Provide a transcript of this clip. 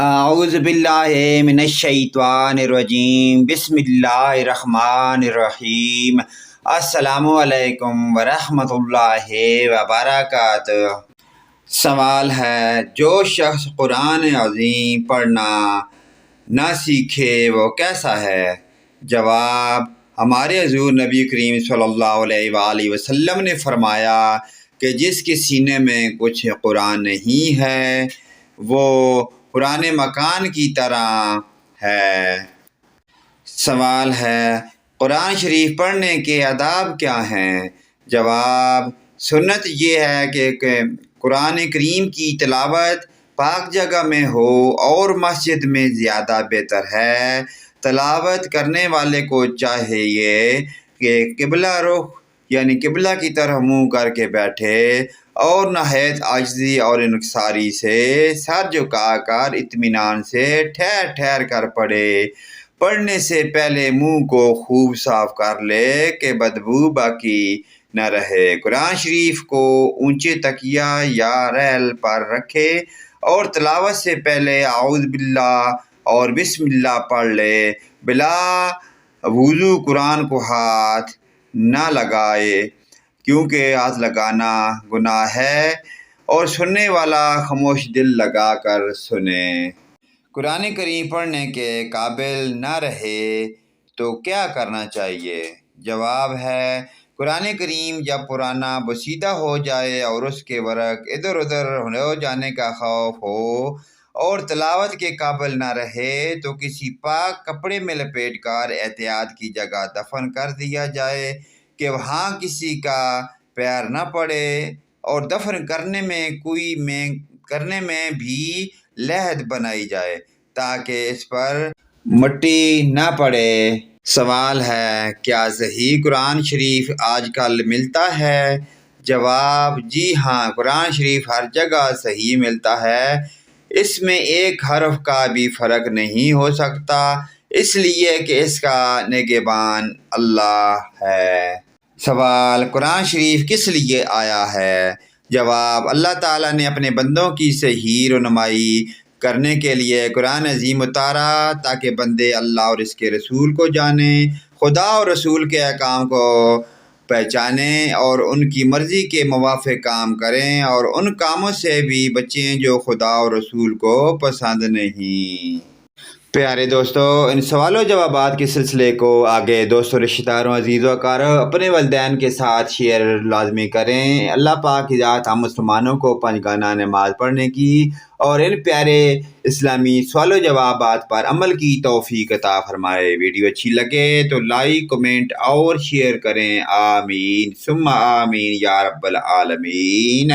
اعوذ باللہ من الشیطان الرجیم، بسم اللہ الرحمن الرحیم۔ السلام علیکم ورحمۃ اللہ وبرکاتہ۔ سوال ہے، جو شخص قرآن عظیم پڑھنا نہ سیکھے وہ کیسا ہے؟ جواب، ہمارے حضور نبی کریم صلی اللہ علیہ وآلہ وسلم نے فرمایا کہ جس کے سینے میں کچھ قرآن نہیں ہے وہ پرانے مکان کی طرح ہے۔ سوال ہے، قرآن شریف پڑھنے کے آداب کیا ہیں؟ جواب، سنت یہ ہے کہ قرآن کریم کی تلاوت پاک جگہ میں ہو اور مسجد میں زیادہ بہتر ہے۔ تلاوت کرنے والے کو چاہیے کہ قبلہ رخ یعنی قبلہ کی طرف منہ کر کے بیٹھے اور نہایت عاجزی اور انکساری سے سر جھکا کر اطمینان سے ٹھہر ٹھہر کر پڑھے۔ پڑھنے سے پہلے منہ کو خوب صاف کر لے کہ بدبو باقی نہ رہے۔ قرآن شریف کو اونچے تکیہ یا ریل پر رکھے اور تلاوت سے پہلے اعوذ باللہ اور بسم اللہ پڑھ لے۔ بلا وضو قرآن کو ہاتھ نہ لگائے کیونکہ ہاتھ لگانا گناہ ہے اور سننے والا خاموش دل لگا کر سنے۔ قرآن کریم پڑھنے کے قابل نہ رہے تو کیا کرنا چاہیے؟ جواب ہے، قرآن کریم جب پرانا بوسیدہ ہو جائے اور اس کے ورق ادھر ادھر ہو جانے کا خوف ہو اور تلاوت کے قابل نہ رہے تو کسی پاک کپڑے میں لپیٹ کر احتیاط کی جگہ دفن کر دیا جائے کہ وہاں کسی کا پیر نہ پڑے، اور دفن کرنے میں بھی لحد بنائی جائے تاکہ اس پر مٹی نہ پڑے۔ سوال ہے، کیا صحیح قرآن شریف آج کل ملتا ہے؟ جواب، جی ہاں، قرآن شریف ہر جگہ صحیح ملتا ہے۔ اس میں ایک حرف کا بھی فرق نہیں ہو سکتا، اس لیے کہ اس کا نگہبان اللہ ہے۔ سوال، قرآن شریف کس لیے آیا ہے؟ جواب، اللہ تعالیٰ نے اپنے بندوں کی صحیح رہنمائی کرنے کے لیے قرآن عظیم اتارا تاکہ بندے اللہ اور اس کے رسول کو جانیں، خدا اور رسول کے احکام کو پہچانیں اور ان کی مرضی کے موافق کام کریں اور ان کاموں سے بھی بچیں جو خدا اور رسول کو پسند نہیں۔ پیارے دوستو، ان سوال و جوابات کے سلسلے کو آگے دوستوں، رشتہ داروں، عزیز و اقارب، اپنے والدین کے ساتھ شیئر لازمی کریں۔ اللہ پاک کی ذات ہم مسلمانوں کو 5 گانا نماز پڑھنے کی اور ان پیارے اسلامی سوال و جوابات پر عمل کی توفیق عطا فرمائے۔ ویڈیو اچھی لگے تو لائک، کمنٹ اور شیئر کریں۔ آمین ثم آمین یا رب العالمین۔